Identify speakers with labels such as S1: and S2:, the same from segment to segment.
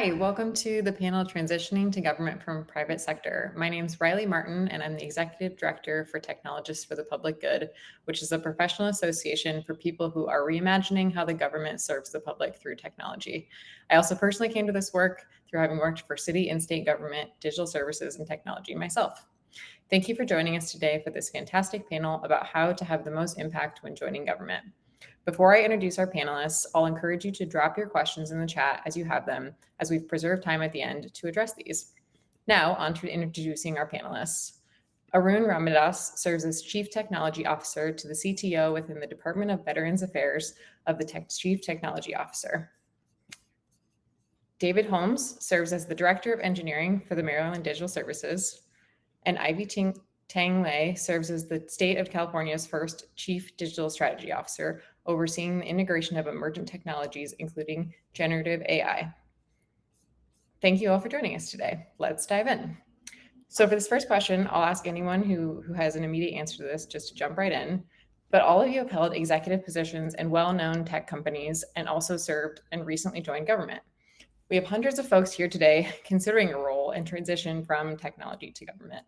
S1: Hi, welcome to the panel Transitioning to Government from Private Sector. My name is Reilly Martin, and I'm the Executive Director for Technologists for the Public Good, which is a professional association for people who are reimagining how the government serves the public through technology. I also personally came to this work through having worked for city and state government, digital services, and technology myself. Thank you for joining us today for this fantastic panel about how to have the most impact when joining government. Before I introduce our panelists, I'll encourage you to drop your questions in the chat as you have them, as we've preserved time at the end to address these. Now, on to introducing our panelists. Aroon Ramadoss serves as Chief Technology Officer to the CTO within the Department of Veterans Affairs of the Chief Technology Officer. David Holmes serves as the Director of Engineering for the Maryland Digital Services, and Ivy Teng serves as the State of California's first Chief Digital Strategy Officer, overseeing the integration of emergent technologies, including generative AI. Thank you all for joining us today. Let's dive in. So for this first question, I'll ask anyone who has an immediate answer to this just to jump right in. But all of you have held executive positions in well-known tech companies and also served and recently joined government. We have hundreds of folks here today considering a role and transition from technology to government.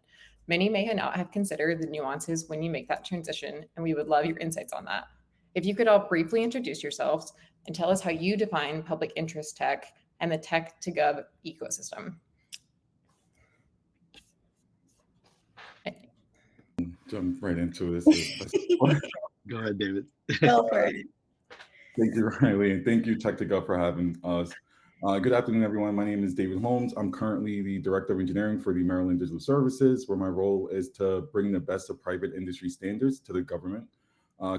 S1: Many may not have considered the nuances when you make that transition, and we would love your insights on that. If you could all briefly introduce yourselves and tell us how you define public interest tech and the tech to gov ecosystem.
S2: Jump right into this.
S3: Go ahead, David.
S4: Go for it.
S2: Thank you, Reilly, and thank you, Technica, for having us. Good afternoon, everyone. My name is David Holmes. I'm currently the Director of Engineering for the Maryland Digital Services, where my role is to bring the best of private industry standards to the government.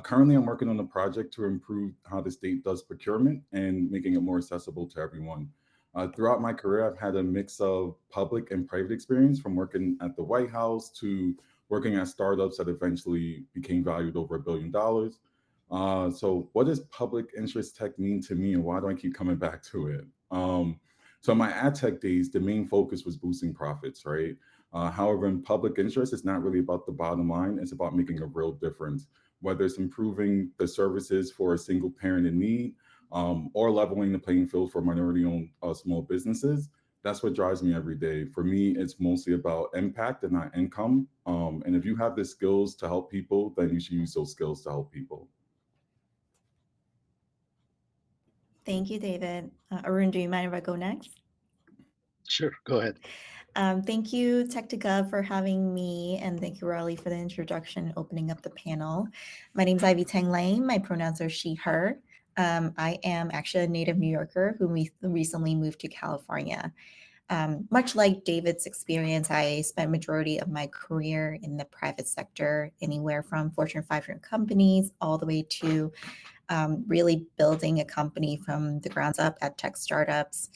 S2: Currently, I'm working on a project to improve how the state does procurement and making it more accessible to everyone. Throughout my career, I've had a mix of public and private experience, from working at the White House to working at startups that eventually became valued over $1 billion. So what does public interest tech mean to me, and why do I keep coming back to it? So in my ad tech days, the main focus was boosting profits, right? However, in public interest, it's not really about the bottom line. It's about making a real difference, whether it's improving the services for a single parent in need, or leveling the playing field for minority-owned small businesses. That's what drives me every day. For me, it's mostly about impact and not income. And if you have the skills to help people, then you should use those skills to help people.
S4: Thank you, David. Aroon, do you mind if I go next?
S3: Sure, go ahead.
S4: Thank you, Tech2Gov, for having me, and thank you, Reilly, for the introduction and opening up the panel. My name is Ivy Teng. My pronouns are she, her. I am actually a native New Yorker who recently moved to California. Much like David's experience, I spent majority of my career in the private sector, anywhere from Fortune 500 companies all the way to really building a company from the ground up at tech startups.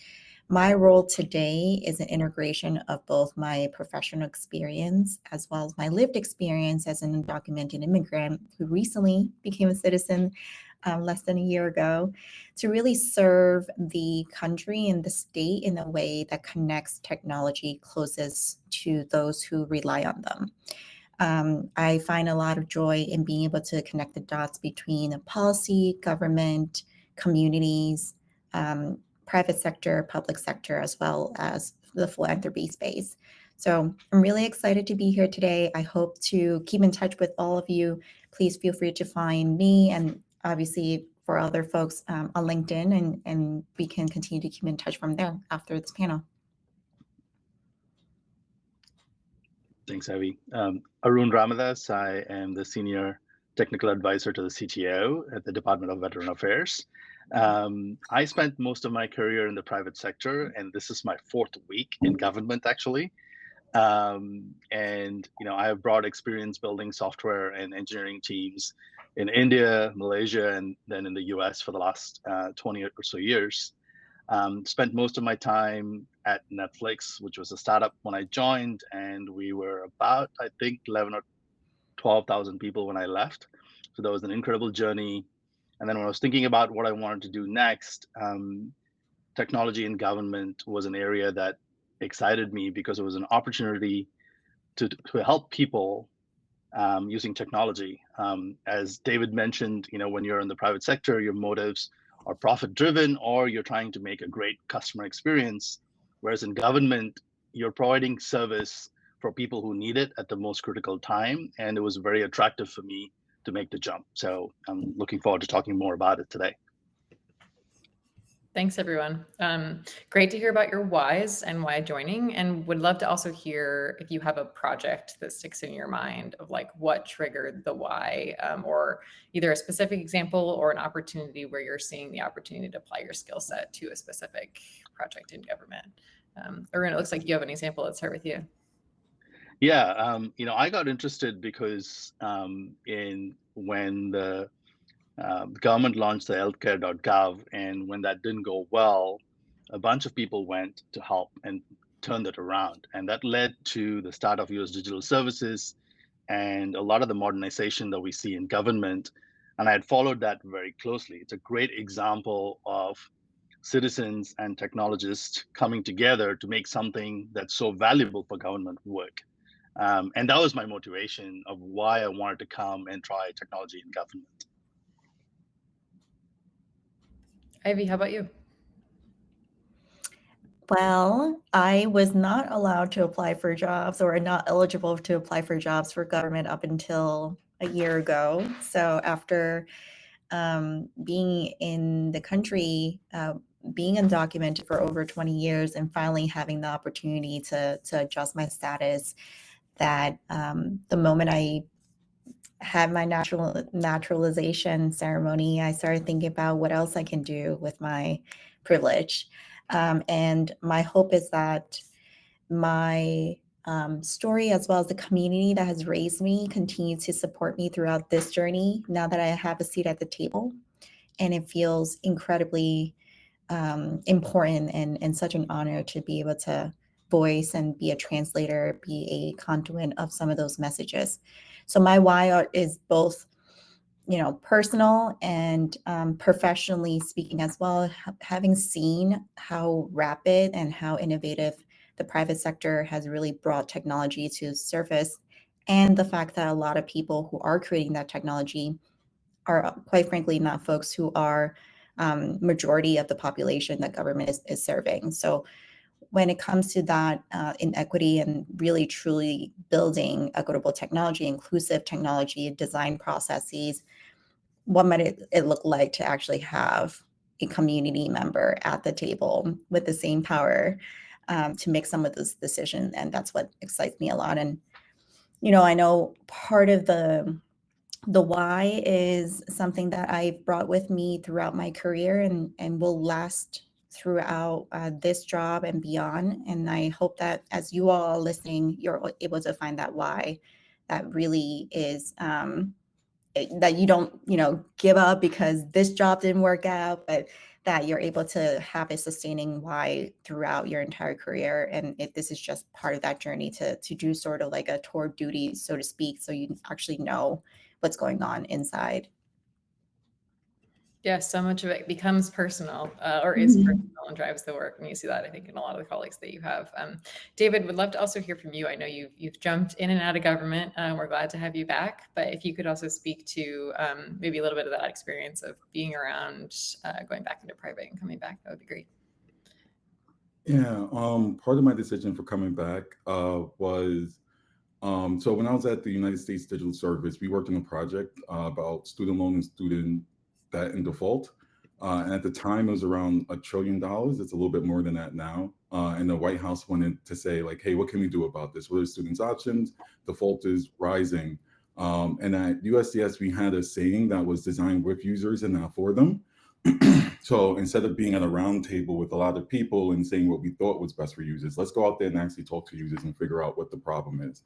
S4: My role today is an integration of both my professional experience as well as my lived experience as an undocumented immigrant who recently became a citizen less than a year ago, to really serve the country and the state in a way that connects technology closest to those who rely on them. I find a lot of joy in being able to connect the dots between policy, government, communities, private sector, public sector, as well as the philanthropy space. So I'm really excited to be here today. I hope to keep in touch with all of you. Please feel free to find me, and obviously for other folks on LinkedIn, and we can continue to keep in touch from there after this panel.
S3: Thanks, Ivy. Aroon Ramadoss. I am the Senior Technical Advisor to the CTO at the Department of Veteran Affairs. I spent most of my career in the private sector, and this is my 4th week in government, actually. And I have broad experience building software and engineering teams in India, Malaysia, and then in the US for the last 20 or so years. Spent most of my time at Netflix, which was a startup when I joined, and we were about, I think, 11 or 12,000 people when I left. So that was an incredible journey. And then when I was thinking about what I wanted to do next, technology in government was an area that excited me because it was an opportunity to help people using technology. As David mentioned, when you're in the private sector, your motives are profit driven, or you're trying to make a great customer experience. Whereas in government, you're providing service for people who need it at the most critical time. And it was very attractive for me to make the jump. So I'm looking forward to talking more about it today.
S1: Thanks, everyone. Great to hear about your whys and why joining, and would love to also hear if you have a project that sticks in your mind of like what triggered the why, or either a specific example or an opportunity where you're seeing the opportunity to apply your skill set to a specific project in government. Aroon, it looks like you have an example. Let's start with you.
S3: Yeah, I got interested because when the government launched the healthcare.gov, and when that didn't go well, a bunch of people went to help and turned it around. And that led to the start of US Digital Services and a lot of the modernization that we see in government. And I had followed that very closely. It's a great example of citizens and technologists coming together to make something that's so valuable for government work. And that was my motivation of why I wanted to come and try technology in government.
S1: Ivy, how about you?
S4: Well, I was not allowed to apply for jobs or not eligible to apply for jobs for government up until a year ago. So after being in the country, being undocumented for over 20 years and finally having the opportunity to adjust my status, that the moment I had my naturalization ceremony, I started thinking about what else I can do with my privilege. And my hope is that my story, as well as the community that has raised me, continue to support me throughout this journey now that I have a seat at the table. And it feels incredibly important and such an honor to be able to voice and be a translator, be a conduit of some of those messages. So my why is both, personal and professionally speaking as well, having seen how rapid and how innovative the private sector has really brought technology to surface, and the fact that a lot of people who are creating that technology are, quite frankly, not folks who are majority of the population that government is serving. So when it comes to that inequity and really truly building equitable technology, inclusive technology, design processes, what might it look like to actually have a community member at the table with the same power to make some of those decisions? And that's what excites me a lot. And, I know part of the why is something that I've brought with me throughout my career and will last throughout this job and beyond. And I hope that as you all are listening, you're able to find that why that really is that you don't, give up because this job didn't work out, but that you're able to have a sustaining why throughout your entire career. And if this is just part of that journey to do sort of like a tour of duty, so to speak, so you actually know what's going on inside.
S1: Yeah, so much of it becomes personal or is personal and drives the work. And you see that, I think, in a lot of the colleagues that you have. David, would love to also hear from you. I know you've jumped in and out of government. We're glad to have you back. But if you could also speak to maybe a little bit of that experience of being around, going back into private and coming back, that would be great.
S2: Yeah, part of my decision for coming back was, so when I was at the United States Digital Service, we worked on a project about student loan and student debt in default. And at the time, it was around $1 trillion. It's a little bit more than that now. And the White House wanted to say, like, hey, what can we do about this? What are the students' options? Default is rising. And at USDS, we had a saying that was designed with users and not for them. So instead of being at a round table with a lot of people and saying what we thought was best for users, let's go out there and actually talk to users and figure out what the problem is.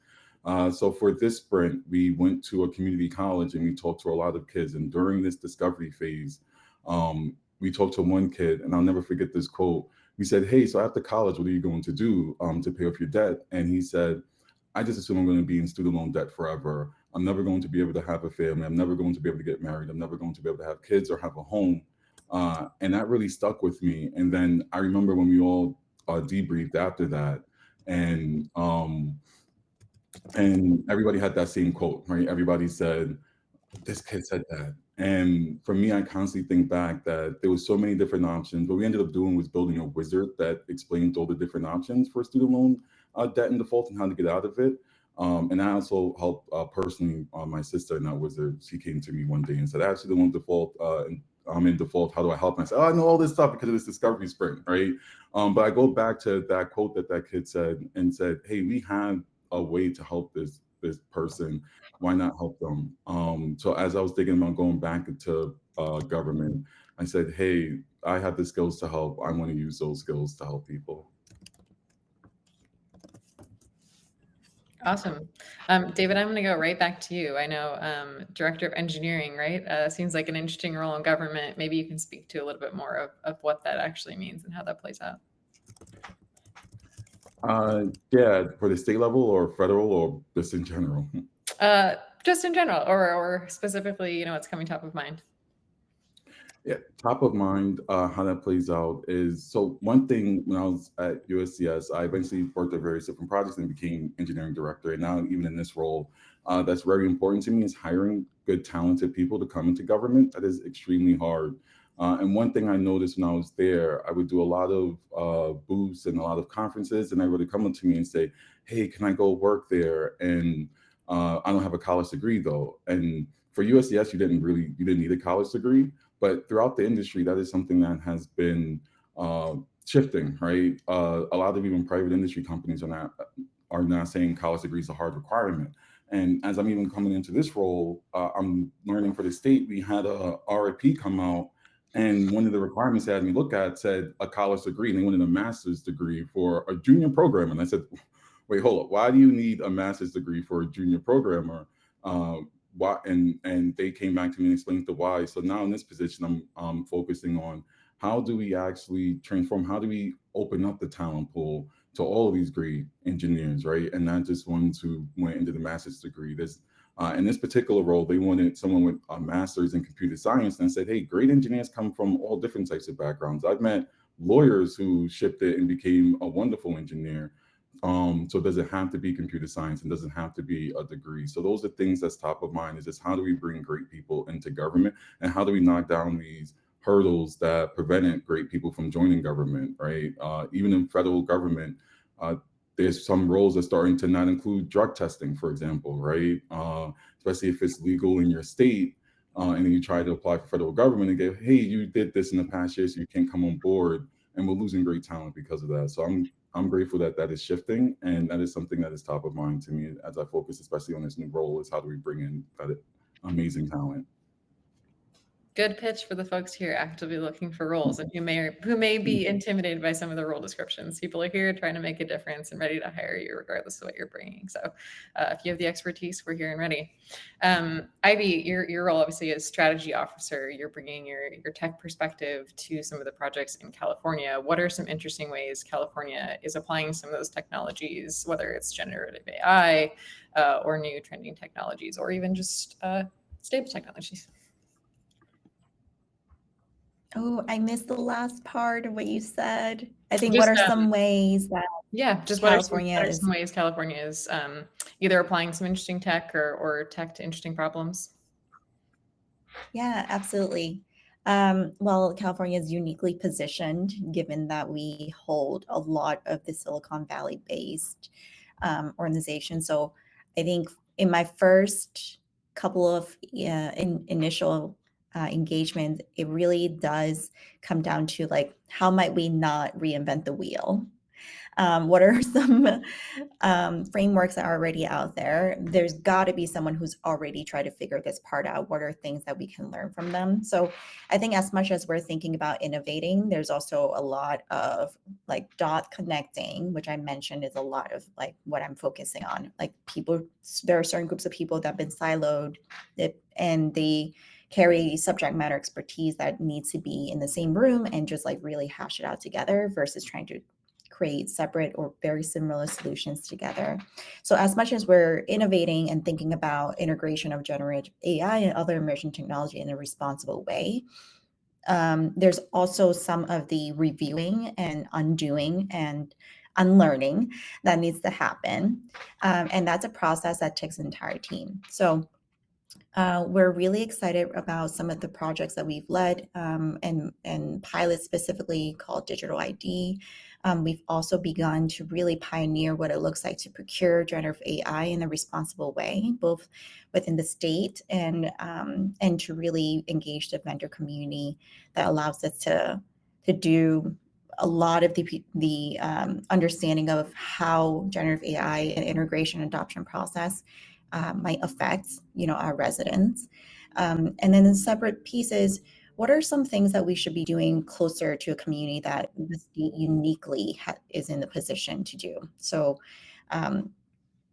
S2: So for this sprint, we went to a community college and we talked to a lot of kids. And during this discovery phase, we talked to one kid, and I'll never forget this quote. We said, hey, so after college, what are you going to do to pay off your debt? And he said, I just assume I'm going to be in student loan debt forever. I'm never going to be able to have a family. I'm never going to be able to get married. I'm never going to be able to have kids or have a home. And that really stuck with me. And then I remember when we all debriefed after that, and everybody had that same quote, right? Everybody said, this kid said that. And for me, I constantly think back that there was so many different options. What we ended up doing was building a wizard that explained all the different options for student loan debt and default and how to get out of it. And I also helped personally my sister in that wizard. She came to me one day and said, "I actually don't want default. And I'm in default. How do I help?" And I said, "Oh, I know all this stuff because of this discovery sprint, right?" But I go back to that quote that kid said and said, "Hey, we have a way to help this person. Why not help them?" So as I was thinking about going back into government, I said, "Hey, I have the skills to help. I want to use those skills to help people."
S1: Awesome. David, I'm going to go right back to you. I know Director of Engineering, right? Seems like an interesting role in government. Maybe you can speak to a little bit more of what that actually means and how that plays out.
S2: Yeah, for the state level or federal or just in general?
S1: Just in general, or specifically, you know, what's coming top of mind.
S2: Yeah, top of mind, how that plays out is, so one thing when I was at USCS, I eventually worked at various different projects and became engineering director. And now even in this role, that's very important to me is hiring good, talented people to come into government. That is extremely hard. And one thing I noticed when I was there, I would do a lot of booths and a lot of conferences, and everybody would come up to me and say, "Hey, can I go work there?" And I don't have a college degree though. And for USCS, you didn't need a college degree. But throughout the industry, that is something that has been shifting, right? A lot of even private industry companies are not saying college degree is a hard requirement. And as I'm even coming into this role, I'm learning for the state. We had a RFP come out, and one of the requirements they had me look at said a college degree, and they wanted a master's degree for a junior programmer. And I said, "Wait, hold up. Why do you need a master's degree for a junior programmer?" Why, and they came back to me and explained the why. So now in this position, I'm focusing on how do we actually transform, how do we open up the talent pool to all of these great engineers, right? And not just ones who went into the master's degree. This in this particular role, they wanted someone with a master's in computer science, and said, "Hey, great engineers come from all different types of backgrounds." I've met lawyers who shipped it and became a wonderful engineer. So it doesn't have to be computer science and doesn't have to be a degree. So those are things that's top of mind, is just how do we bring great people into government, and how do we knock down these hurdles that prevented great people from joining government, right? Even in federal government, there's some roles that are starting to not include drug testing, for example, right? Especially if it's legal in your state, and then you try to apply for federal government and get, "Hey, you did this in the past year, so you can't come on board." And we're losing great talent because of that. So I'm grateful that that is shifting, and that is something that is top of mind to me as I focus, especially on this new role, is how do we bring in that amazing talent.
S1: Good pitch for the folks here actively looking for roles and who may be intimidated by some of the role descriptions. People are here trying to make a difference and ready to hire you regardless of what you're bringing. So if you have the expertise, we're here and ready. Ivy, your role obviously as strategy officer, you're bringing your tech perspective to some of the projects in California. What are some interesting ways California is applying some of those technologies, whether it's generative AI or new trending technologies, or even just stable technologies?
S4: Oh, I missed the last part of what you said. I think
S1: Just,
S4: what are some ways that
S1: just
S4: California
S1: what are some ways California is either applying some interesting tech or tech to interesting problems?
S4: Yeah, absolutely. Well, California is uniquely positioned given that we hold a lot of the Silicon Valley based organizations. So I think in my first couple of initial engagement, it really does come down to like, how might we not reinvent the wheel? What are some frameworks that are already out there? There's got to be someone who's already tried to figure this part out. What are things that we can learn from them? So I think as much as we're thinking about innovating, there's also a lot of like dot connecting, which I mentioned is a lot of like what I'm focusing on. Like people, there are certain groups of people that have been siloed and they carry subject matter expertise that needs to be in the same room and just like really hash it out together versus trying to create separate or very similar solutions together. So as much as we're innovating and thinking about integration of generative AI and other emerging technology in a responsible way, there's also some of the reviewing and undoing and unlearning that needs to happen. And that's a process that takes an entire team. So We're really excited about some of the projects that we've led and pilots specifically called Digital ID. We've also begun to really pioneer what it looks like to procure generative AI in a responsible way, both within the state and to really engage the vendor community that allows us to do a lot of the understanding of how generative AI and integration adoption process might affect, our residents. And then in separate pieces, what are some things that we should be doing closer to a community that the state uniquely is in the position to do? So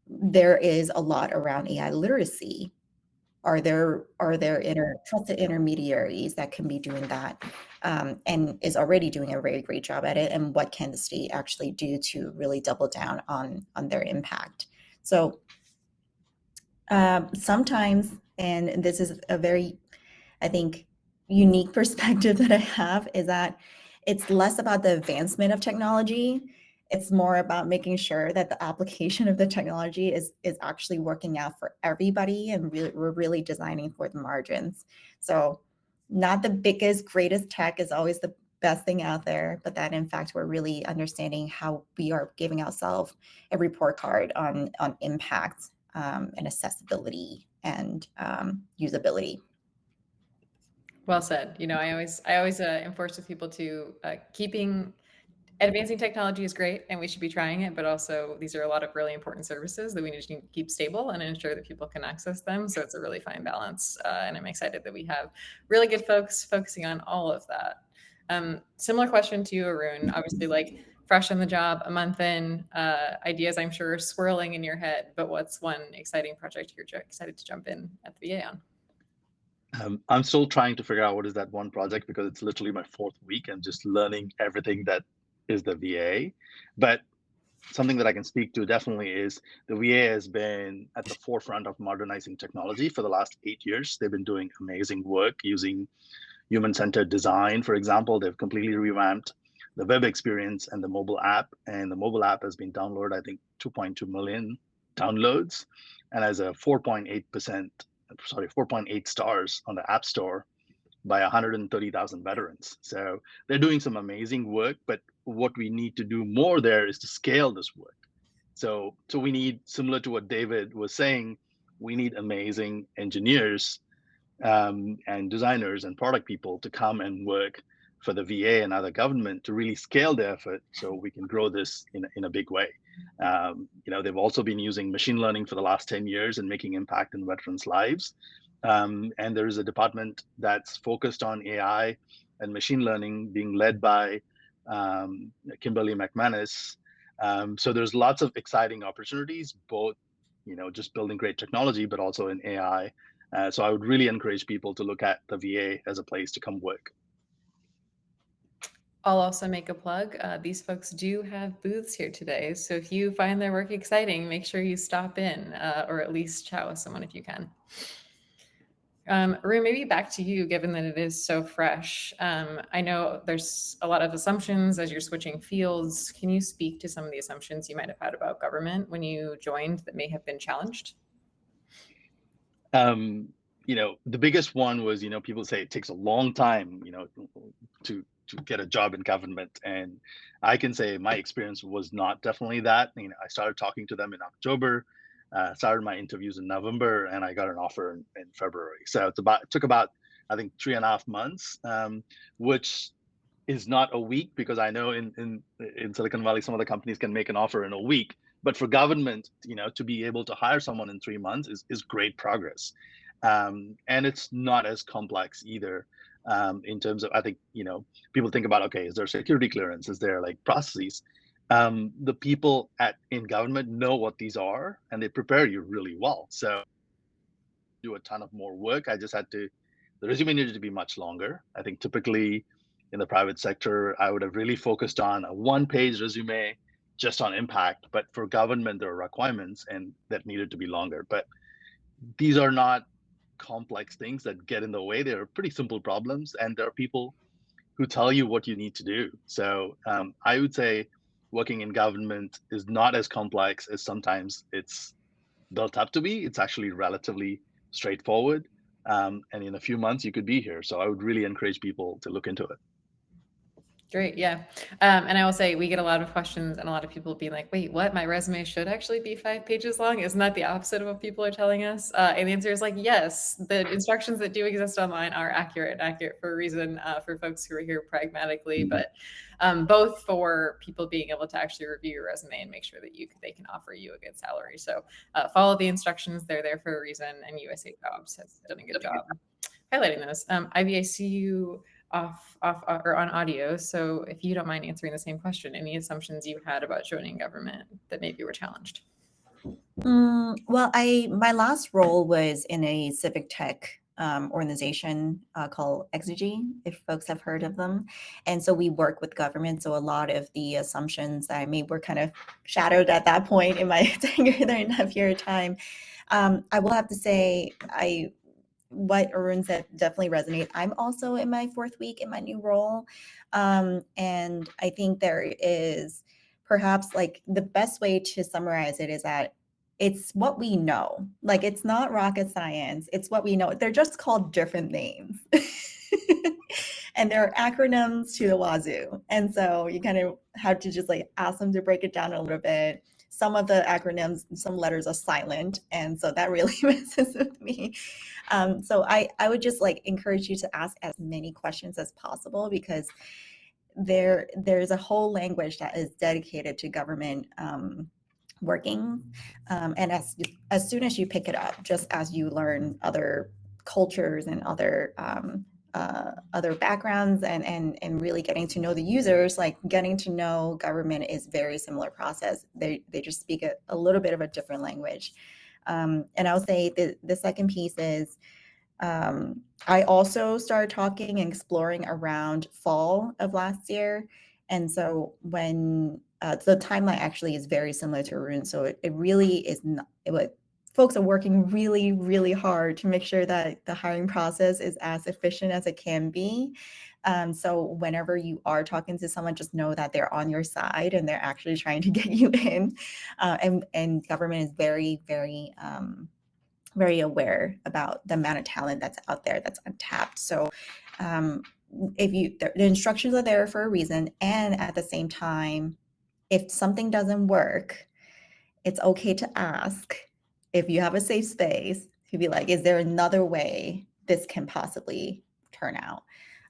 S4: there is a lot around AI literacy. Are there trusted intermediaries that can be doing that and is already doing a very great job at it? And what can the state actually do to really double down on their impact? So sometimes, and this is a very, I think, unique perspective that I have, is that it's less about the advancement of technology. It's more about making sure that the application of the technology is actually working out for everybody, and we're really designing for the margins. So not the biggest, greatest tech is always the best thing out there, but that in fact we're really understanding how we are giving ourselves a report card on impact and accessibility and usability.
S1: Well said. I always enforce with people to advancing technology is great and we should be trying it, but also these are a lot of really important services that we need to keep stable and ensure that people can access them. So it's a really fine balance. And I'm excited that we have really good folks focusing on all of that. Similar question to you, Aroon. Obviously, like fresh on the job, a month in, ideas I'm sure are swirling in your head, but what's one exciting project you're excited to jump in at the VA on?
S3: I'm still trying to figure out what is that one project, because it's literally my 4th week and just learning everything that is the VA. But something that I can speak to definitely is the VA has been at the forefront of modernizing technology for the last 8 years. They've been doing amazing work using human-centered design. For example, they've completely revamped the web experience and the mobile app. And the mobile app has been downloaded, I think, 2.2 million downloads, and has a 4.8 stars on the App Store by 130,000 veterans. So they're doing some amazing work, but what we need to do more there is to scale this work. So we need, similar to what David was saying, we need amazing engineers and designers and product people to come and work for the VA and other government to really scale the effort so we can grow this in a big way. They've also been using machine learning for the last 10 years and making impact in veterans' lives. And there is a department that's focused on AI and machine learning being led by Kimberly McManus. So there's lots of exciting opportunities, both, just building great technology, but also in AI. So I would really encourage people to look at the VA as a place to come work.
S1: I'll also make a plug. These folks do have booths here today. So if you find their work exciting, make sure you stop in or at least chat with someone if you can. Aroon, maybe back to you, given that it is so fresh. I know there's a lot of assumptions as you're switching fields. Can you speak to some of the assumptions you might have had about government when you joined that may have been challenged?
S3: The biggest one was, people say it takes a long time, to get a job in government. And I can say my experience was not definitely that. I started talking to them in October, started my interviews in November, and I got an offer in February. So it took about, I think, 3.5 months, which is not a week, because I know in Silicon Valley, some of the companies can make an offer in a week. But for government, to be able to hire someone in 3 months is great progress. And it's not as complex either, in terms of, I think, people think about, okay, is there security clearance? Is there like processes? The people in government know what these are, and they prepare you really well. So do a ton of more work. The resume needed to be much longer. I think typically in the private sector, I would have really focused on a 1-page resume just on impact. But for government, there are requirements and that needed to be longer. But these are not complex things that get in the way. They're pretty simple problems, and there are people who tell you what you need to do. So I would say working in government is not as complex as sometimes it's built up to be. It's actually relatively straightforward. And in a few months, you could be here. So I would really encourage people to look into it.
S1: Great, yeah. And I will say we get a lot of questions and a lot of people being like, wait, what? My resume should actually be 5 pages long? Isn't that the opposite of what people are telling us? And the answer is like, yes, the instructions that do exist online are accurate for a reason for folks who are here pragmatically, but both for people being able to actually review your resume and make sure that they can offer you a good salary. So follow the instructions. They're there for a reason, and USA Jobs has done a good job highlighting those. Ivy, I see you off or on audio. So if you don't mind answering the same question, any assumptions you had about joining government that maybe were challenged?
S4: Well, my last role was in a civic tech organization called Exergy, if folks have heard of them. And so we work with government. So a lot of the assumptions that I made were kind of shadowed at that point in my tenure there in that period of time. I will have to say, what Aroon said definitely resonate. I'm also in my 4th week in my new role. And I think there is perhaps like the best way to summarize it is that it's what we know. Like it's not rocket science. It's what we know. They're just called different names. And there are acronyms to the wazoo. And so you kind of have to just like ask them to break it down a little bit. Some of the acronyms, some letters are silent. And so that really messes with me. So I would just like encourage you to ask as many questions as possible, because there's a whole language that is dedicated to government working. And as soon as you pick it up, just as you learn other cultures and other backgrounds and really getting to know the users, like getting to know government is very similar process. They just speak a little bit of a different language. And I'll say the second piece is I also started talking and exploring around fall of last year. And so when the timeline actually is very similar to Aroon. So it really is not, folks are working really, really hard to make sure that the hiring process is as efficient as it can be. So whenever you are talking to someone, just know that they're on your side and they're actually trying to get you in. And government is very, very, very aware about the amount of talent that's out there that's untapped. So the instructions are there for a reason. And at the same time, if something doesn't work, it's okay to ask. If you have a safe space, to be like, is there another way this can possibly turn out?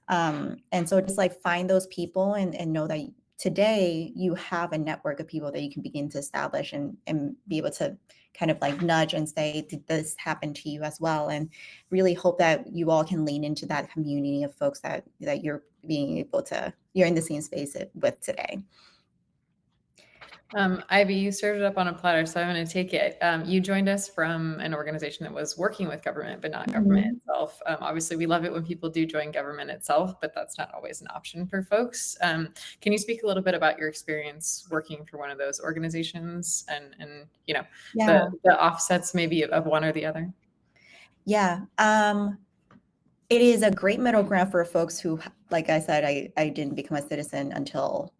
S4: And so just like find those people and know that today you have a network of people that you can begin to establish and be able to kind of like nudge and say, did this happen to you as well? And really hope that you all can lean into that community of folks that you're you're in the same space with today.
S1: Ivy, you served it up on a platter, so I'm going to take it. You joined us from an organization that was working with government, but not government itself. Obviously, we love it when people do join government itself, but that's not always an option for folks. Can you speak a little bit about your experience working for one of those organizations and the offsets maybe of one or the other?
S4: Yeah. It is a great middle ground for folks who, like I said, I didn't become a citizen until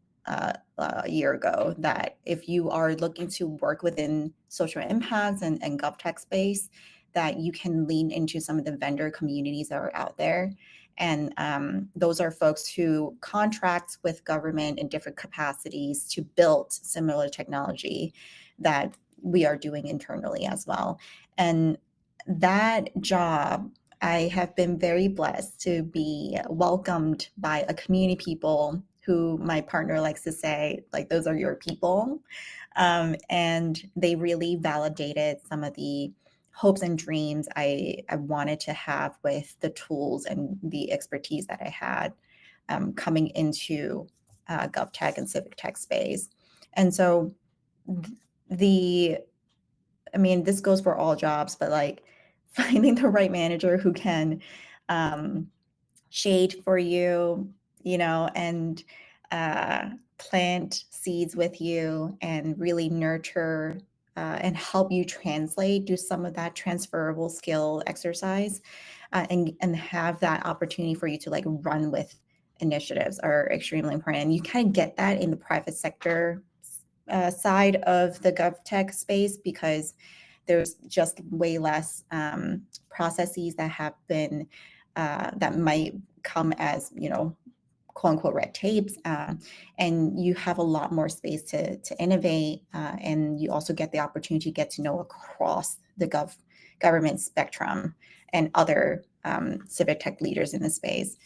S4: a year ago, that if you are looking to work within social impacts and GovTech space, that you can lean into some of the vendor communities that are out there. And those are folks who contract with government in different capacities to build similar technology that we are doing internally as well. And that job, I have been very blessed to be welcomed by a community of people who my partner likes to say, like, those are your people. And they really validated some of the hopes and dreams I wanted to have with the tools and the expertise that I had coming into GovTech and civic tech space. And so this goes for all jobs, but like finding the right manager who can shade for you, and plant seeds with you and really nurture and help you do some of that transferable skill exercise and have that opportunity for you to like run with initiatives are extremely important. And you kind of get that in the private sector side of the GovTech space, because there's just way less processes that have been that might come as, quote unquote red tapes, and you have a lot more space to innovate, and you also get the opportunity to get to know across the government spectrum and other civic tech leaders in the space.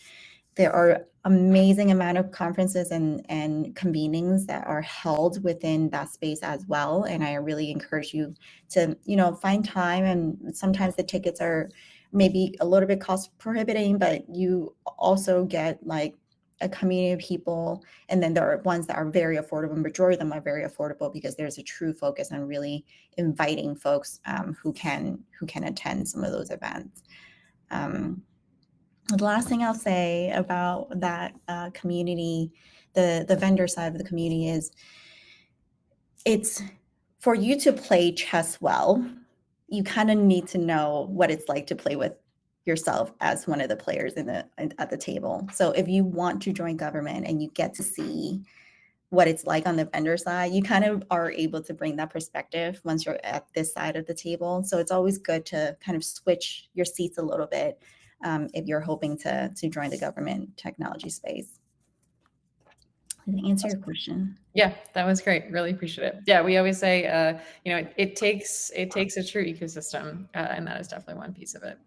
S4: There are amazing amount of conferences and convenings that are held within that space as well, and I really encourage you to find time. And sometimes the tickets are maybe a little bit cost prohibiting, but you also get like a community of people, and then there are ones that are very affordable. Majority of them are very affordable because there's a true focus on really inviting folks who can attend some of those events. The last thing I'll say about that community, the vendor side of the community, is it's for you to play chess well, you kind of need to know what it's like to play with yourself as one of the players at the table. So if you want to join government and you get to see what it's like on the vendor side, you kind of are able to bring that perspective once you're at this side of the table. So it's always good to kind of switch your seats a little bit if you're hoping to join the government technology space. Did I answer your question?
S1: Yeah, that was great. Really appreciate it. Yeah, we always say, it takes a true ecosystem, and that is definitely one piece of it.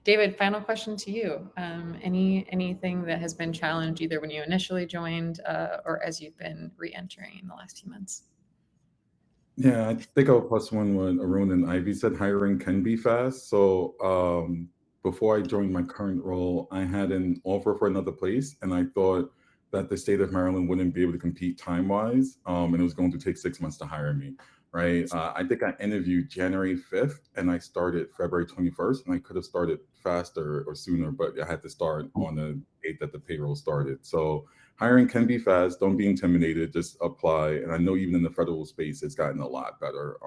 S1: David, final question to you. Anything that has been challenged either when you initially joined or as you've been re-entering in the last few months?
S2: Yeah, I think I'll plus one what Aroon and Ivy said. Hiring can be fast. So before I joined my current role, I had an offer for another place, and I thought that the state of Maryland wouldn't be able to compete time-wise, and it was going to take 6 months to hire me, right? I think I interviewed January 5th, and I started February 21st, and I could have started faster or sooner, but I had to start on the date that the payroll started. So hiring can be fast. Don't be intimidated. Just apply. And I know even in the federal space, it's gotten a lot better.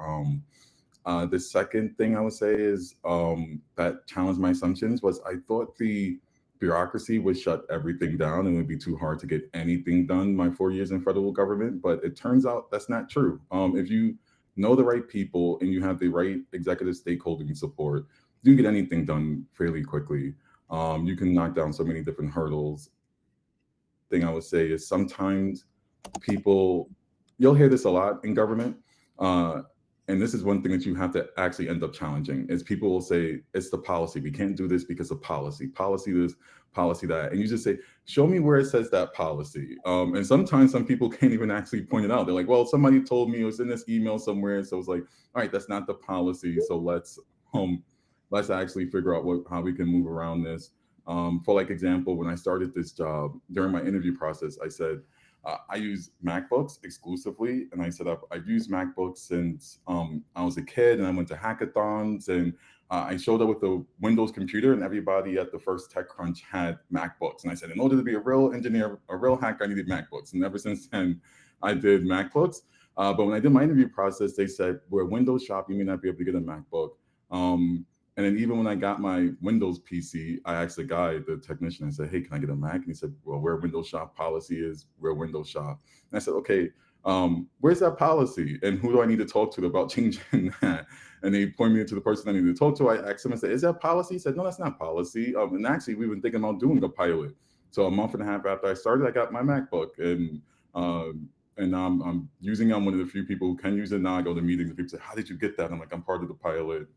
S2: The second thing I would say is that challenged my assumptions was I thought the bureaucracy would shut everything down and it would be too hard to get anything done my 4 years in federal government, but it turns out that's not true. If you know the right people and you have the right executive stakeholder support, you can get anything done fairly quickly. You can knock down so many different hurdles. Thing I would say is sometimes people, you'll hear this a lot in government, and this is one thing that you have to actually end up challenging, is people will say, it's the policy. We can't do this because of policy this, policy that. And you just say, show me where it says that policy. And sometimes some people can't even actually point it out. They're like, well, somebody told me it was in this email somewhere. So it's like, all right, that's not the policy. So let's actually figure out how we can move around this. For like example, when I started this job, during my interview process, I said, I use MacBooks exclusively. And I said, I've used MacBooks since I was a kid, and I went to hackathons, and I showed up with a Windows computer, and everybody at the first TechCrunch had MacBooks. And I said, in order to be a real engineer, a real hacker, I needed MacBooks. And ever since then, I did MacBooks. But when I did my interview process, they said, we're a Windows shop, you may not be able to get a MacBook. And then even when I got my Windows PC, I asked the guy, the technician, I said, hey, can I get a Mac? And he said, well, we're a Windows shop, policy is we're a Windows shop. And I said, okay, where's that policy? And who do I need to talk to about changing that? And they pointed me to the person I needed to talk to. I asked him, I said, is that policy? He said, no, that's not policy. And actually, we've been thinking about doing a pilot. So a month and a half after I started, I got my MacBook. And I'm using it. I'm one of the few people who can use it now. I go to meetings and people say, how did you get that? I'm like, I'm part of the pilot.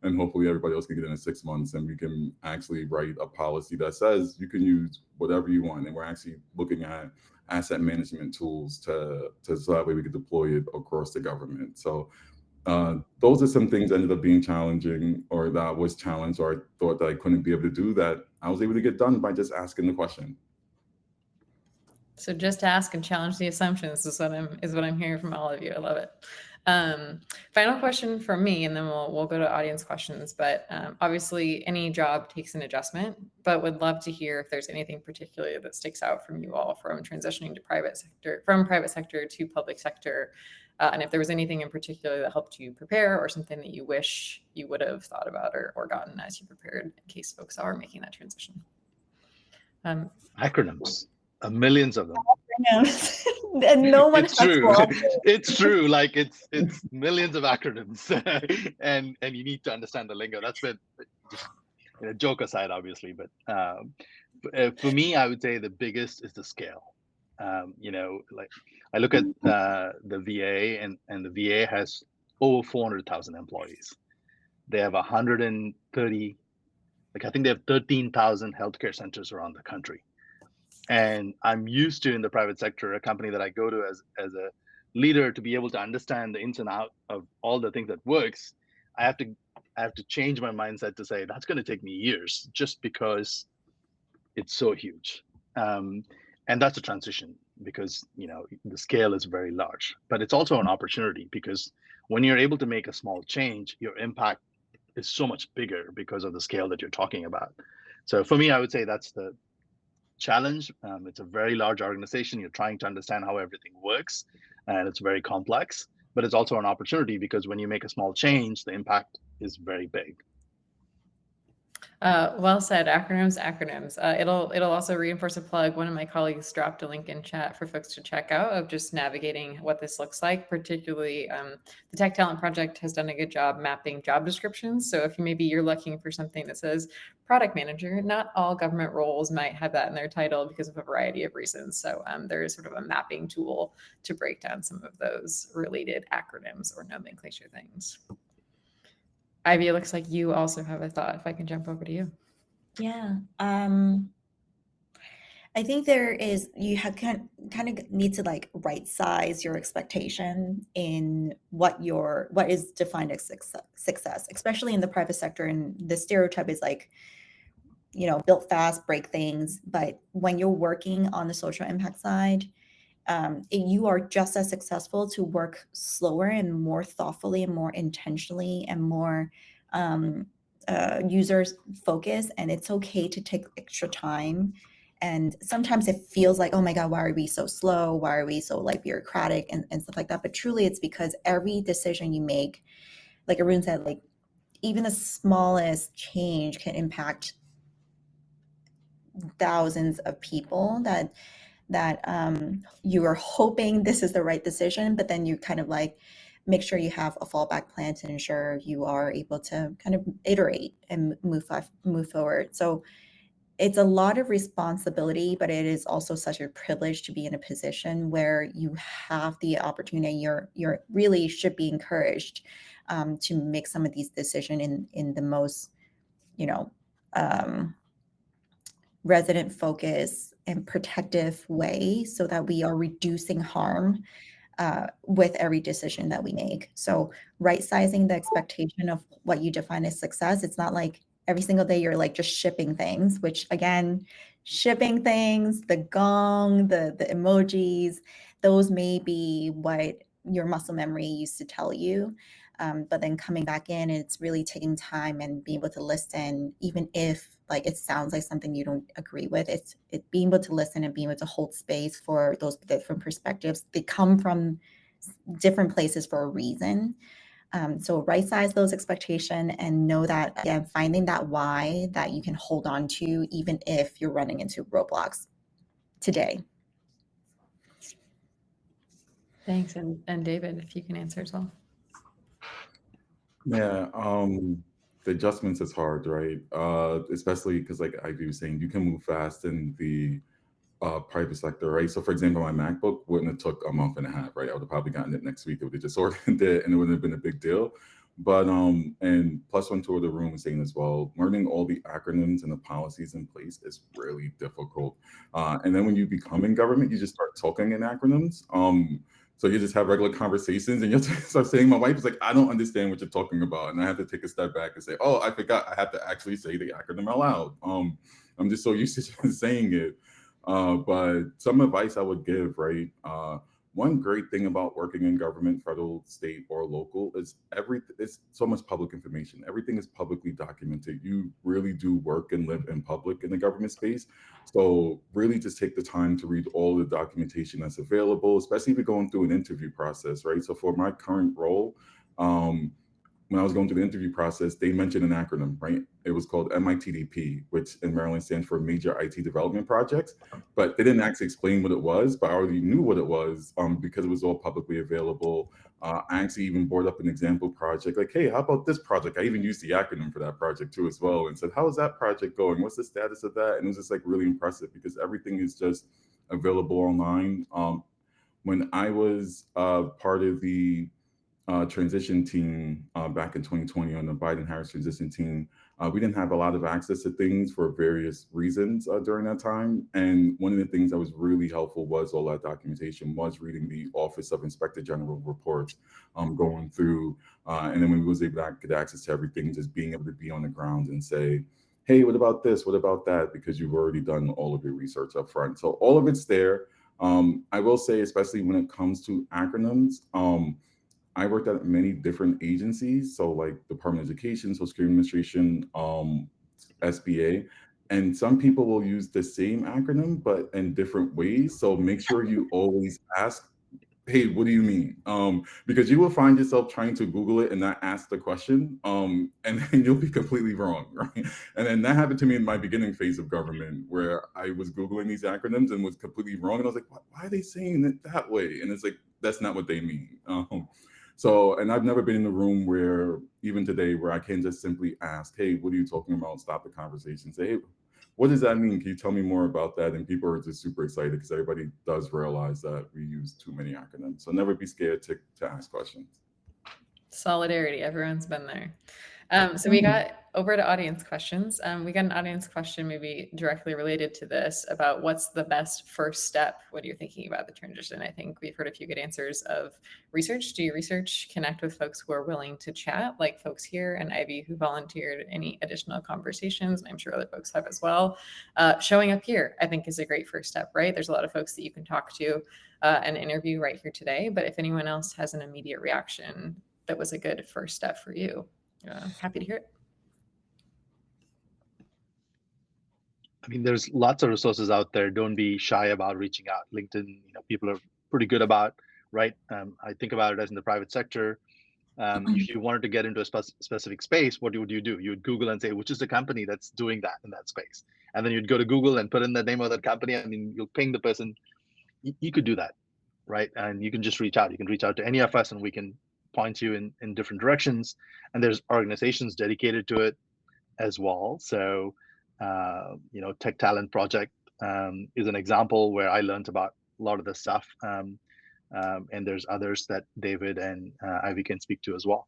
S2: And hopefully everybody else can get it in 6 months, and we can actually write a policy that says you can use whatever you want. And we're actually looking at asset management tools so that way we can deploy it across the government. So those are some things that ended up being challenging, or that was challenged, or I thought that I couldn't be able to do, that I was able to get done by just asking the question.
S1: So just ask and challenge the assumptions is what I'm hearing from all of you. I love it. Final question for me, and then we'll go to audience questions. But obviously, any job takes an adjustment. But would love to hear if there's anything particularly that sticks out from you all from transitioning to from private sector to public sector, and if there was anything in particular that helped you prepare, or something that you wish you would have thought about or gotten as you prepared, in case folks are making that transition.
S3: Acronyms, millions of them.
S4: acronyms, and no one
S3: It's
S4: has
S3: true.
S4: solved
S3: It's true. Like it's millions of acronyms, and you need to understand the lingo. That's been just, joke aside, obviously. But for me, I would say the biggest is the scale. Like I look at the VA, and the VA has over 400,000 employees. They have 130, like I think they have 13,000 healthcare centers around the country. And I'm used to, in the private sector, a company that I go to as a leader, to be able to understand the ins and out of all the things that works. I have to change my mindset to say that's going to take me years, just because it's so huge. And that's a transition, because the scale is very large, but it's also an opportunity, because when you're able to make a small change, your impact is so much bigger because of the scale that you're talking about. So for me, I would say that's the challenge. It's a very large organization. You're trying to understand how everything works, and it's very complex, but it's also an opportunity, because when you make a small change, the impact is very big.
S1: Well said. Acronyms. It'll also reinforce a plug. One of my colleagues dropped a link in chat for folks to check out of just navigating what this looks like. Particularly, the Tech Talent Project has done a good job mapping job descriptions. So if maybe you're looking for something that says product manager, not all government roles might have that in their title because of a variety of reasons. So there is sort of a mapping tool to break down some of those related acronyms or nomenclature things. Ivy, it looks like you also have a thought, if I can jump over to you.
S4: Yeah. I think you have kind of need to like right size your expectation in what is defined as success, especially in the private sector. And the stereotype is like, built fast, break things. But when you're working on the social impact side, you are just as successful to work slower and more thoughtfully and more intentionally and more users focused. And it's okay to take extra time. And sometimes it feels like, oh my God, why are we so slow? Why are we so like bureaucratic and stuff like that? But truly it's because every decision you make, like Aroon said, like even the smallest change can impact thousands of people that you are hoping this is the right decision, but then you kind of like make sure you have a fallback plan to ensure you are able to kind of iterate and move forward. So it's a lot of responsibility, but it is also such a privilege to be in a position where you have the opportunity. You're really should be encouraged to make some of these decisions in the most, resident focus and protective way, so that we are reducing harm with every decision that we make. So right sizing the expectation of what you define as success. It's not like every single day you're like just shipping things, which again, shipping things, the gong, the emojis, those may be what your muscle memory used to tell you. But then coming back in, it's really taking time and being able to listen, even if like it sounds like something you don't agree with. It's being able to listen and being able to hold space for those different perspectives. They come from different places for a reason. So right size those expectations and know that, again, finding that why that you can hold on to, even if you're running into roadblocks today.
S1: Thanks. And David, if you can answer as well.
S2: Yeah, the adjustments is hard, right? Especially because, like Ivy was saying, you can move fast in the private sector, right? So, for example, my MacBook wouldn't have took a month and a half, right? I would have probably gotten it next week. It would have just ordered it, and it wouldn't have been a big deal. But and plus one tour of the room was saying as well, learning all the acronyms and the policies in place is really difficult. And then when you become in government, you just start talking in acronyms. So you just have regular conversations, and you start saying, my wife is like, I don't understand what you're talking about. And I have to take a step back and say, oh, I forgot I have to actually say the acronym out loud. I'm just so used to just saying it. But some advice I would give, right? One great thing about working in government, federal, state, or local is it's so much public information. Everything is publicly documented. You really do work and live in public in the government space. So really just take the time to read all the documentation that's available, especially if you're going through an interview process, right? So for my current role, when I was going through the interview process, they mentioned an acronym, right? It was called MITDP, which in Maryland stands for Major IT Development Projects. But they didn't actually explain what it was, but I already knew what it was because it was all publicly available. I actually even brought up an example project, like, hey, how about this project? I even used the acronym for that project too as well, and said, how is that project going? What's the status of that? And it was just like really impressive because everything is just available online. When I was part of the transition team back in 2020 on the Biden-Harris transition team, we didn't have a lot of access to things for various reasons during that time. And one of the things that was really helpful was all that documentation, was reading the Office of Inspector General reports, going through, and then when we was able to get access to everything, just being able to be on the ground and say, hey, what about this? What about that? Because you've already done all of your research up front. So all of it's there. I will say, especially when it comes to acronyms, I worked at many different agencies, so like Department of Education, Social Security Administration, SBA, and some people will use the same acronym but in different ways. So make sure you always ask, hey, what do you mean? Because you will find yourself trying to Google it and not ask the question, and then you'll be completely wrong, right? And then that happened to me in my beginning phase of government, where I was Googling these acronyms and was completely wrong. And I was like, why are they saying it that way? And it's like, that's not what they mean. And I've never been in a room where, even today, where I can just simply ask, hey, what are you talking about? Stop the conversation. Say, hey, what does that mean? Can you tell me more about that? And people are just super excited because everybody does realize that we use too many acronyms. So never be scared to ask questions.
S1: Solidarity, everyone's been there. So we got over to audience questions. We got an audience question maybe directly related to this about what's the best first step when you're thinking about the transition. I think we've heard a few good answers of research. Do you research, connect with folks who are willing to chat, like folks here and Ivy who volunteered any additional conversations, and I'm sure other folks have as well. Showing up here, I think, is a great first step, right? There's a lot of folks that you can talk to and interview right here today, but if anyone else has an immediate reaction, that was a good first step for you. Happy to hear it.
S3: I mean, there's lots of resources out there. Don't be shy about reaching out. LinkedIn, people are pretty good about, right? I think about it as in the private sector. If you wanted to get into a specific space, what would you do? You would Google and say, which is the company that's doing that in that space? And then you'd go to Google and put in the name of that company. I mean, you'll ping the person. You could do that, right? And you can just reach out. You can reach out to any of us and we can point you in different directions. And there's organizations dedicated to it as well. So, Tech Talent Project is an example where I learned about a lot of this stuff. And there's others that David and Ivy can speak to as well.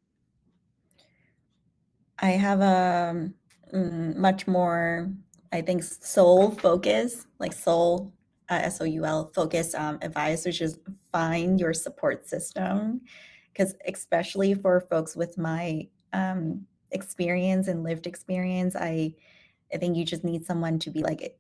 S4: I have a much more, I think, soul focus, like soul, SOUL focus advice, which is find your support system. Because especially for folks with my experience and lived experience, I think you just need someone to be like,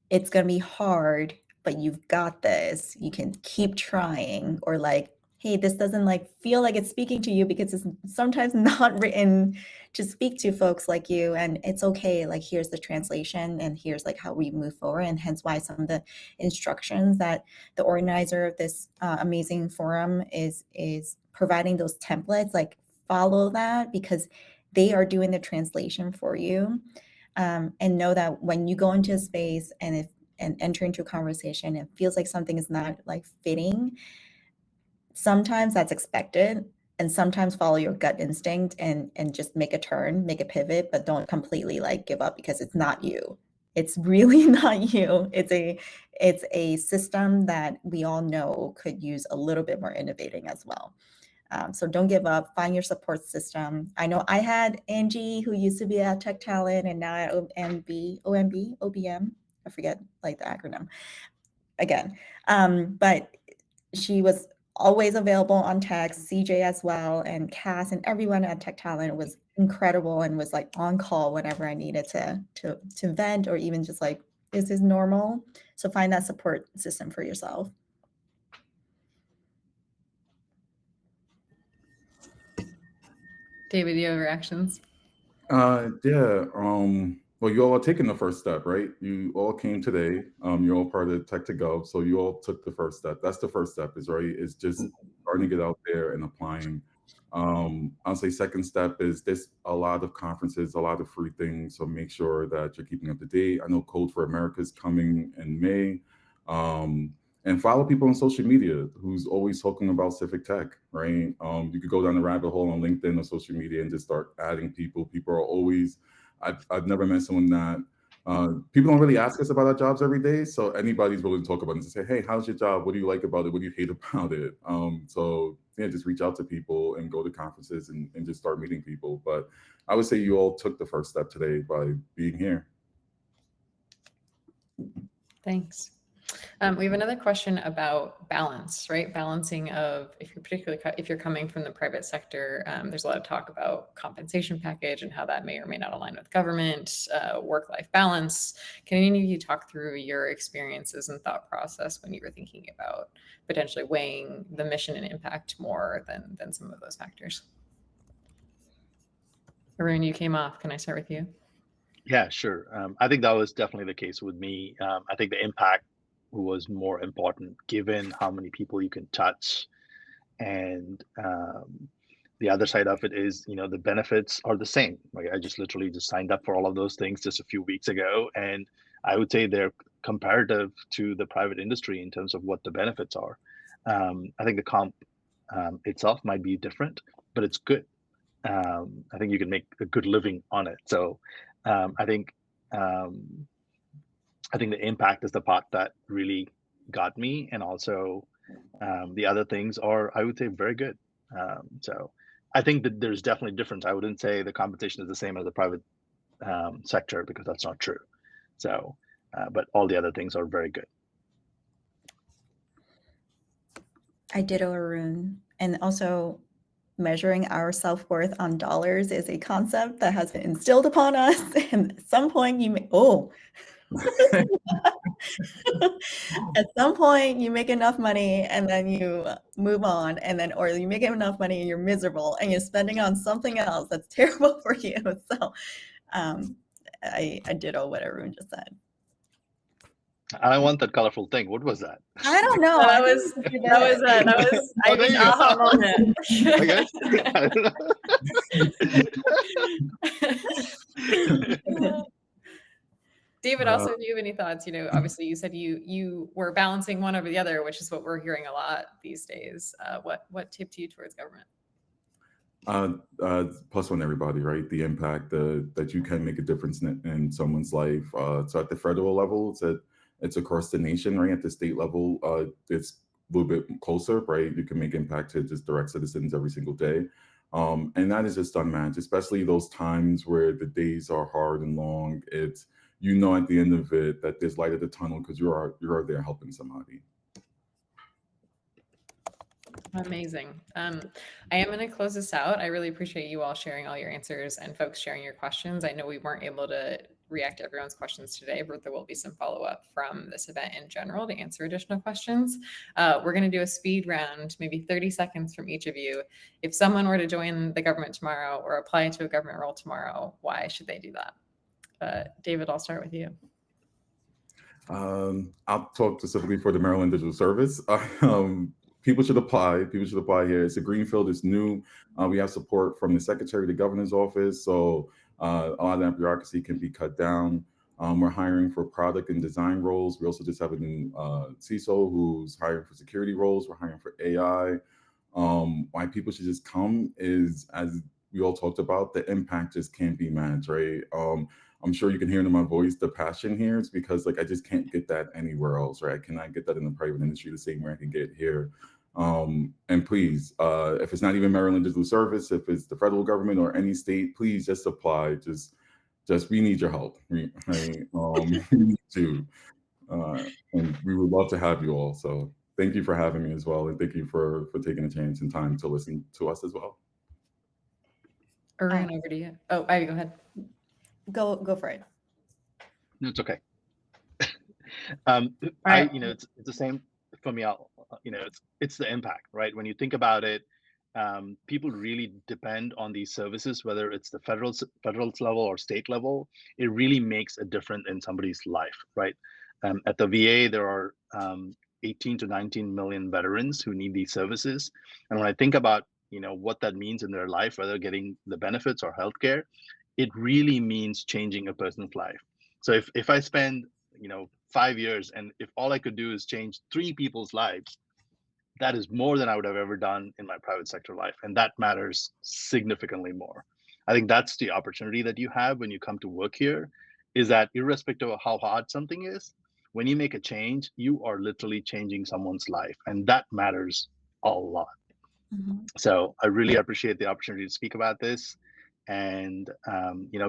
S4: it's going to be hard, but you've got this. You can keep trying, or like, hey, this doesn't feel like it's speaking to you because it's sometimes not written to speak to folks like you, and it's okay. Like, here's the translation and here's how we move forward. And hence why some of the instructions that the organizer of this amazing forum is providing, those templates, follow that, because they are doing the translation for you. And know that when you go into a space and enter into a conversation, it feels like something is not fitting. Sometimes that's expected, and sometimes follow your gut instinct and just make a turn, make a pivot, but don't completely give up because it's not you. It's really not you. It's a system that we all know could use a little bit more innovating as well. So don't give up, find your support system. I know I had Angie, who used to be at Tech Talent and now at OBM, I forget the acronym again. But she was always available on text, CJ as well, and Cass and everyone at Tech Talent was incredible and was on call whenever I needed to vent, or even just is this normal? So find that support system for yourself.
S1: David, you have reactions?
S2: Yeah. Well, you all are taking the first step, right? You all came today. You're all part of Tech to Go, so you all took the first step. That's the first step, is just starting to get out there and applying. I'll say second step is there's a lot of conferences, a lot of free things. So make sure that you're keeping up to date. I know Code for America is coming in May. And follow people on social media who's always talking about civic tech, right? You could go down the rabbit hole on LinkedIn or social media and just start adding people. People are always, I've never met someone that, people don't really ask us about our jobs every day. So anybody's willing to talk about it and say, hey, how's your job? What do you like about it? What do you hate about it? So yeah, just reach out to people and go to conferences and just start meeting people. But I would say you all took the first step today by being here.
S1: Thanks. We have another question about balance, right? Balancing of if you're coming from the private sector, there's a lot of talk about compensation package and how that may or may not align with government, work-life balance. Can any of you talk through your experiences and thought process when you were thinking about potentially weighing the mission and impact more than some of those factors? Aroon, you came off. Can I start with you?
S3: Yeah, sure. I think that was definitely the case with me. I think the impact was more important given how many people you can touch. And the other side of it is, the benefits are the same. Like I just literally just signed up for all of those things just a few weeks ago. And I would say they're comparative to the private industry in terms of what the benefits are. I think the comp itself might be different, but it's good. I think you can make a good living on it. So I think the impact is the part that really got me, and also the other things are, I would say, very good. So I think that there's definitely a difference. I wouldn't say the compensation is the same as the private sector, because that's not true. So, but all the other things are very good.
S4: I ditto Aroon. And also, measuring our self-worth on dollars is a concept that has been instilled upon us. And at some point at some point you make enough money and then you move on, and then, or you make enough money and you're miserable and you're spending on something else that's terrible for you. So I ditto what Aroon just said.
S3: And I want that colorful thing. What was that?
S4: I don't know.
S1: That was
S3: Oh, there
S1: Ivy's
S3: you go.
S1: aha moment.
S3: Okay. I don't know.
S1: David, also, do you have any thoughts? Obviously you said you were balancing one over the other, which is what we're hearing a lot these days. What tipped you towards government?
S2: Plus one, everybody, right? The impact that you can make a difference in someone's life. So at the federal level, it's across the nation, right? At the state level, it's a little bit closer, right? You can make impact to just direct citizens every single day. And that is just unmatched, especially those times where the days are hard and long. It's, at the end of it that there's light at the tunnel because you're there helping somebody.
S1: Amazing. I am going to close this out. I really appreciate you all sharing all your answers and folks sharing your questions. I know we weren't able to react to everyone's questions today, but there will be some follow-up from this event in general to answer additional questions. We're going to do a speed round, maybe 30 seconds from each of you. If someone were to join the government tomorrow or apply to a government role tomorrow, why should they do that? David, I'll start with you.
S2: I'll talk specifically for the Maryland Digital Service. People should apply. People should apply here. It's a greenfield. It's new. We have support from the Secretary of the Governor's office, so a lot of that bureaucracy can be cut down. We're hiring for product and design roles. We also just have a new CISO who's hiring for security roles. We're hiring for AI. Why people should just come is, as we all talked about, the impact just can't be matched, right? I'm sure you can hear in my voice the passion here. It's because I just can't get that anywhere else, right? I cannot get that in the private industry the same way I can get here. And please, if it's not even Maryland Digital Service, if it's the federal government or any state, please just apply. Just we need your help, right? We need to, and we would love to have you all. So thank you for having me as well, and thank you for taking a chance and time to listen to us as well.
S1: Aroon, over to you. Oh, Ivy, go ahead.
S4: Go for it.
S3: No, it's okay.
S1: Right.
S3: It's the same for me. It's the impact, right? When you think about it, people really depend on these services, whether it's the federal level or state level. It really makes a difference in somebody's life, right? At the VA, there are 18 to 19 million veterans who need these services. And when I think about what that means in their life, whether getting the benefits or healthcare, it really means changing a person's life. So if I spend 5 years, and if all I could do is change 3 people's lives, that is more than I would have ever done in my private sector life, and that matters significantly more. I think that's the opportunity that you have when you come to work here, is that irrespective of how hard something is, when you make a change, you are literally changing someone's life, and that matters a lot. So I really appreciate the opportunity to speak about this, and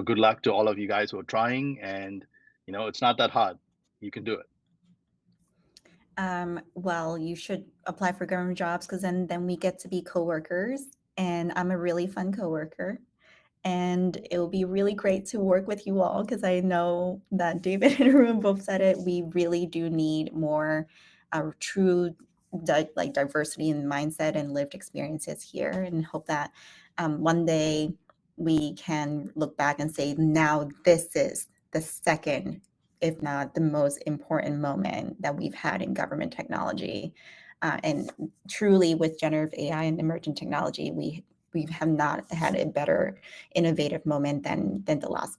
S3: good luck to all of you guys who are trying. And it's not that hard; you can do it.
S4: Well, you should apply for government jobs because then we get to be coworkers, and I'm a really fun coworker. And it will be really great to work with you all because I know that David and Aroon both said it. We really do need more true diversity in mindset and lived experiences here, and hope that one day we can look back and say, now this is the second, if not the most important moment that we've had in government technology. And truly, with generative AI and emerging technology, we have not had a better innovative moment than the last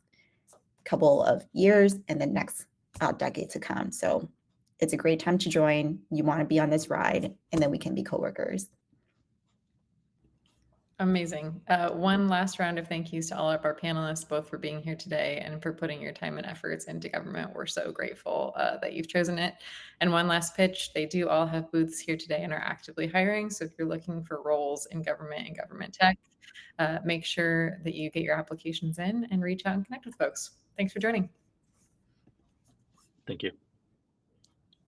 S4: couple of years and the next decade to come. So it's a great time to join. You want to be on this ride, and then we can be coworkers.
S1: Amazing. One last round of thank yous to all of our panelists, both for being here today and for putting your time and efforts into government. We're so grateful that you've chosen it. And one last pitch, they do all have booths here today and are actively hiring. So if you're looking for roles in government and government tech, make sure that you get your applications in and reach out and connect with folks. Thanks for joining.
S3: Thank you.